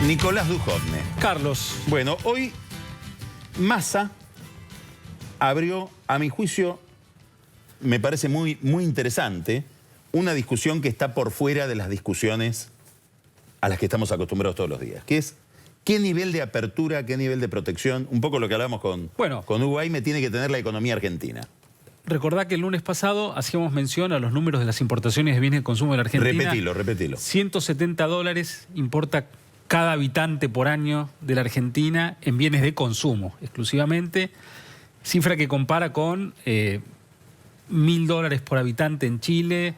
Nicolás Dujovne. Carlos. Bueno, hoy Massa abrió, a mi juicio, me parece muy interesante, una discusión que está por fuera de las discusiones a las que estamos acostumbrados todos los días, que es qué nivel de apertura, qué nivel de protección, un poco lo que hablamos con Uruguay, me tiene que tener la economía argentina. Recordá que el lunes pasado hacíamos mención a los números de las importaciones de bienes de consumo de la Argentina. Repetilo. $170 importa cada habitante por año de la Argentina en bienes de consumo, exclusivamente. Cifra que compara con $1.000 por habitante en Chile,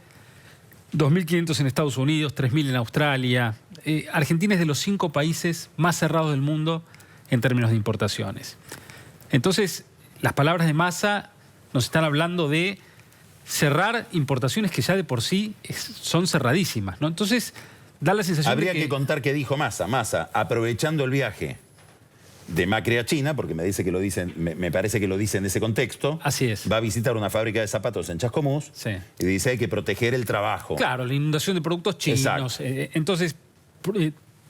2.500 en Estados Unidos, 3.000 en Australia. Argentina es de los 5 países más cerrados del mundo en términos de importaciones. Entonces, las palabras de Massa nos están hablando de cerrar importaciones que ya de por sí son cerradísimas, ¿no? Entonces, da la sensación Habría de que contar qué dijo Massa. Massa, aprovechando el viaje de Macri a China, porque me parece que lo dice en ese contexto. Así es. Va a visitar una fábrica de zapatos en Chascomús. Sí. Y dice hay que proteger el trabajo. Claro, la inundación de productos chinos. Entonces,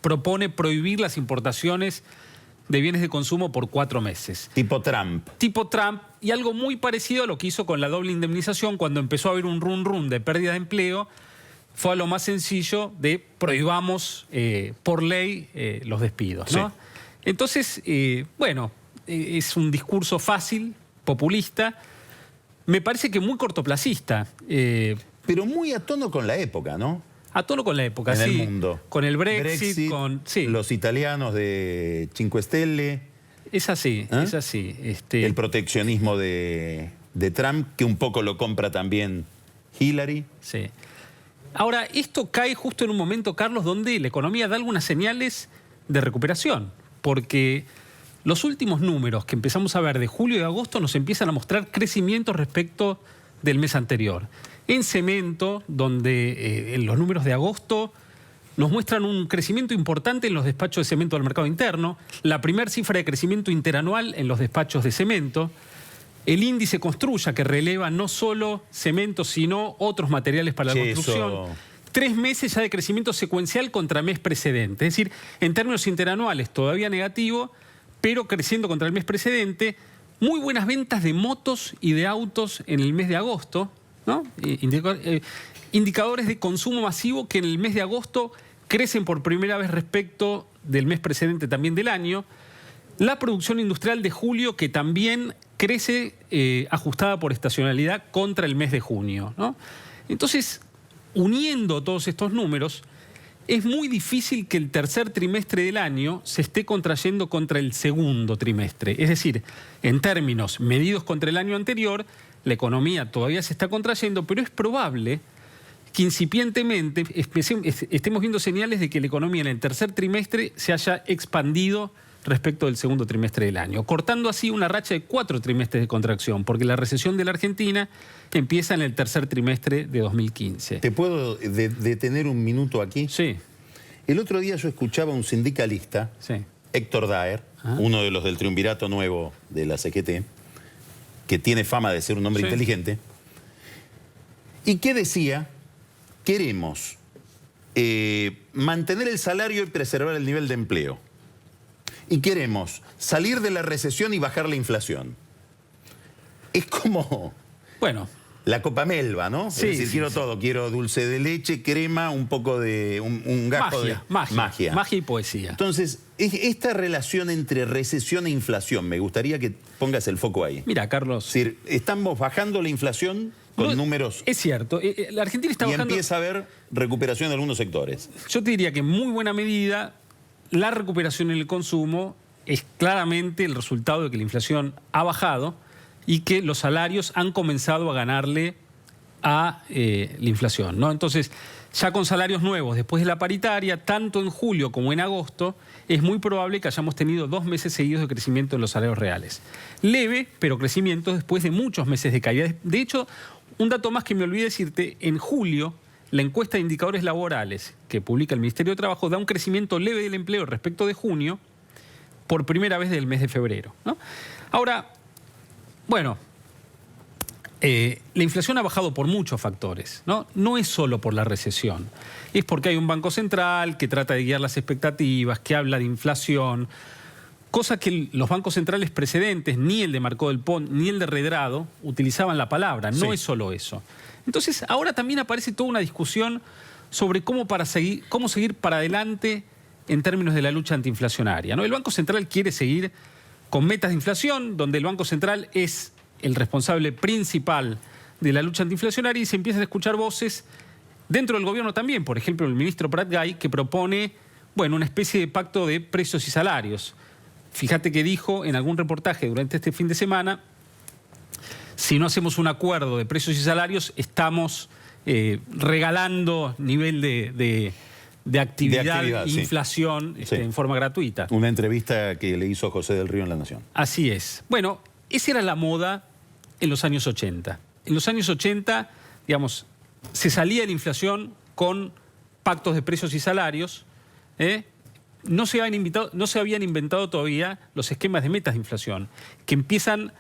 propone prohibir las importaciones de bienes de consumo por 4 meses. Tipo Trump. Tipo Trump, y algo muy parecido a lo que hizo con la doble indemnización cuando empezó a haber un run de pérdida de empleo. Fue a lo más sencillo de prohibamos por ley los despidos, ¿no? Sí. Entonces, es un discurso fácil, populista, me parece que muy cortoplacista. Pero muy a tono con la época, ¿no? A tono con la época, en sí. En el mundo. Con el Brexit, con... Sí. Los italianos de Cinque Stelle. Es así, es así. El proteccionismo de Trump, que un poco lo compra también Hillary. Sí. Ahora, esto cae justo en un momento, Carlos, donde la economía da algunas señales de recuperación, porque los últimos números que empezamos a ver de julio y agosto nos empiezan a mostrar crecimiento respecto del mes anterior. En cemento, donde los números de agosto nos muestran un crecimiento importante en los despachos de cemento del mercado interno, la primera cifra de crecimiento interanual en los despachos de cemento, el índice Construya, que releva no solo cemento, sino otros materiales para la construcción. 3 meses ya de crecimiento secuencial contra mes precedente. Es decir, en términos interanuales todavía negativo, pero creciendo contra el mes precedente. Muy buenas ventas de motos y de autos en el mes de agosto, ¿no? Indicadores de consumo masivo que en el mes de agosto crecen por primera vez respecto del mes precedente también del año. La producción industrial de julio, que también crece ajustada por estacionalidad contra el mes de junio, ¿no? Entonces, uniendo todos estos números, es muy difícil que el tercer trimestre del año se esté contrayendo contra el segundo trimestre. Es decir, en términos medidos contra el año anterior, la economía todavía se está contrayendo, pero es probable que incipientemente estemos viendo señales de que la economía en el tercer trimestre se haya expandido respecto del segundo trimestre del año, cortando así una racha de 4 trimestres de contracción, porque la recesión de la Argentina empieza en el tercer trimestre de 2015. ¿Te puedo detener un minuto aquí? Sí. El otro día yo escuchaba a un sindicalista, Héctor Daer, uno de los del triunvirato nuevo de la CGT, que tiene fama de ser un hombre inteligente, y que decía, queremos mantener el salario y preservar el nivel de empleo. Y queremos salir de la recesión y bajar la inflación. Es como la Copa Melba, ¿no? Sí, es decir, quiero todo. Quiero dulce de leche, crema, un poco de... un gajo de... Magia y poesía. Entonces, esta relación entre recesión e inflación, me gustaría que pongas el foco ahí. Mira, Carlos. Es decir, estamos bajando la inflación con números... Es cierto. La Argentina está bajando... Y empieza a haber recuperación de algunos sectores. Yo te diría que en muy buena medida la recuperación en el consumo es claramente el resultado de que la inflación ha bajado y que los salarios han comenzado a ganarle a la inflación, ¿no? Entonces, ya con salarios nuevos después de la paritaria, tanto en julio como en agosto, es muy probable que hayamos tenido 2 meses seguidos de crecimiento en los salarios reales. Leve, pero crecimiento después de muchos meses de caída. De hecho, un dato más que me olvidé decirte, en julio, la encuesta de indicadores laborales que publica el Ministerio de Trabajo da un crecimiento leve del empleo respecto de junio por primera vez del mes de febrero, ¿no? Ahora, La inflación ha bajado por muchos factores, ¿no? No es solo por la recesión. Es porque hay un Banco Central que trata de guiar las expectativas, que habla de inflación, cosa que los bancos centrales precedentes, ni el de Marcó del Pont, ni el de Redrado, utilizaban la palabra. No Sí. es solo eso. Entonces, ahora también aparece toda una discusión sobre cómo seguir para adelante en términos de la lucha antiinflacionaria, ¿no? El Banco Central quiere seguir con metas de inflación, donde el Banco Central es el responsable principal de la lucha antiinflacionaria, y se empiezan a escuchar voces dentro del gobierno también. Por ejemplo, el ministro Prat-Gay, que propone, bueno, una especie de pacto de precios y salarios. Fíjate que dijo en algún reportaje durante este fin de semana: si no hacemos un acuerdo de precios y salarios, estamos regalando nivel de actividad, sí. inflación, Sí. en forma gratuita. Una entrevista que le hizo José del Río en La Nación. Así es. Bueno, esa era la moda en los años 80. En los años 80, digamos, se salía de la inflación con pactos de precios y salarios. No se habían inventado todavía los esquemas de metas de inflación, que empiezan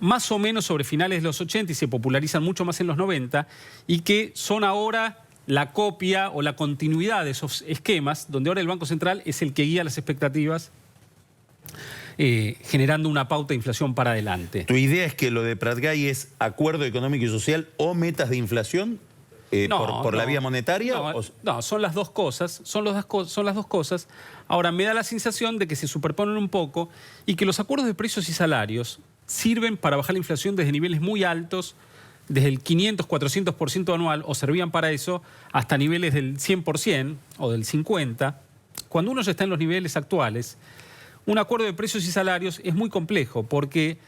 más o menos sobre finales de los 80 y se popularizan mucho más en los 90, y que son ahora la copia o la continuidad de esos esquemas, donde ahora el Banco Central es el que guía las expectativas, generando una pauta de inflación para adelante. ¿Tu idea es que lo de Prat-Gay es acuerdo económico y social o metas de inflación por la vía monetaria? No, son las dos cosas, son las dos cosas. Ahora, me da la sensación de que se superponen un poco y que los acuerdos de precios y salarios sirven para bajar la inflación desde niveles muy altos, desde el 500, 400% anual, o servían para eso, hasta niveles del 100% o del 50%. Cuando uno ya está en los niveles actuales, un acuerdo de precios y salarios es muy complejo, porque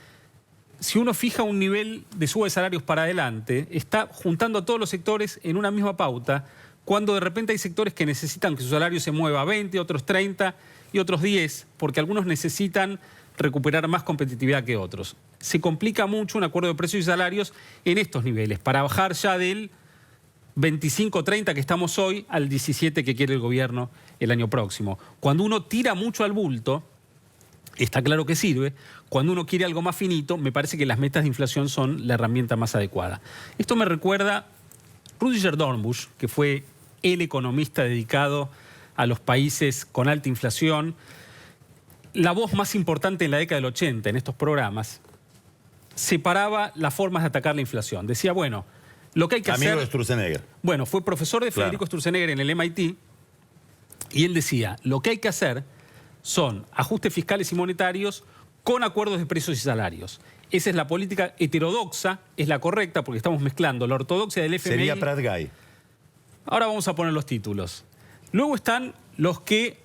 si uno fija un nivel de suba de salarios para adelante, está juntando a todos los sectores en una misma pauta, cuando de repente hay sectores que necesitan que su salario se mueva a 20, otros 30 y otros 10, porque algunos necesitan recuperar más competitividad que otros. Se complica mucho un acuerdo de precios y salarios en estos niveles, para bajar ya del 25-30 que estamos hoy al 17 que quiere el gobierno el año próximo. Cuando uno tira mucho al bulto, está claro que sirve. Cuando uno quiere algo más finito, me parece que las metas de inflación son la herramienta más adecuada. Esto me recuerda Rüdiger Dornbusch, que fue el economista dedicado a los países con alta inflación, la voz más importante en la década del 80 en estos programas. Separaba las formas de atacar la inflación. Decía, bueno, lo que hay que Amigo hacer... de Sturzenegger. Bueno, fue profesor de Federico Sturzenegger en el MIT, y él decía, lo que hay que hacer son ajustes fiscales y monetarios con acuerdos de precios y salarios. Esa es la política heterodoxa, es la correcta, porque estamos mezclando la ortodoxia del FMI. Sería Prat-Gay. Ahora vamos a poner los títulos. Luego están los que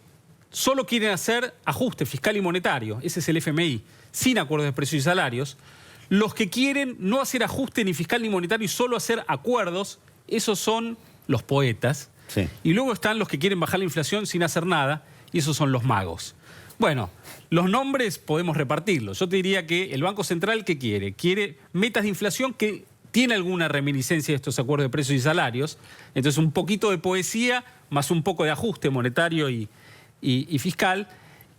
solo quieren hacer ajuste fiscal y monetario, ese es el FMI, sin acuerdos de precios y salarios. Los que quieren no hacer ajuste ni fiscal ni monetario y solo hacer acuerdos, esos son los poetas. Sí. Y luego están los que quieren bajar la inflación sin hacer nada, y esos son los magos. Bueno, los nombres podemos repartirlos. Yo te diría que el Banco Central, ¿qué quiere? Quiere metas de inflación que tiene alguna reminiscencia de estos acuerdos de precios y salarios. Entonces, un poquito de poesía, más un poco de ajuste monetario y fiscal.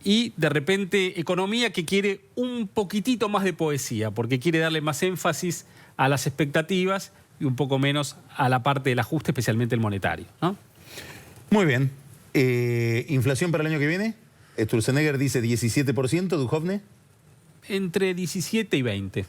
Y de repente economía que quiere un poquitito más de poesía, porque quiere darle más énfasis a las expectativas y un poco menos a la parte del ajuste, especialmente el monetario, ¿no? Muy bien. ¿Inflación para el año que viene? Sturzenegger dice 17%, Duhovne. Entre 17 y 20.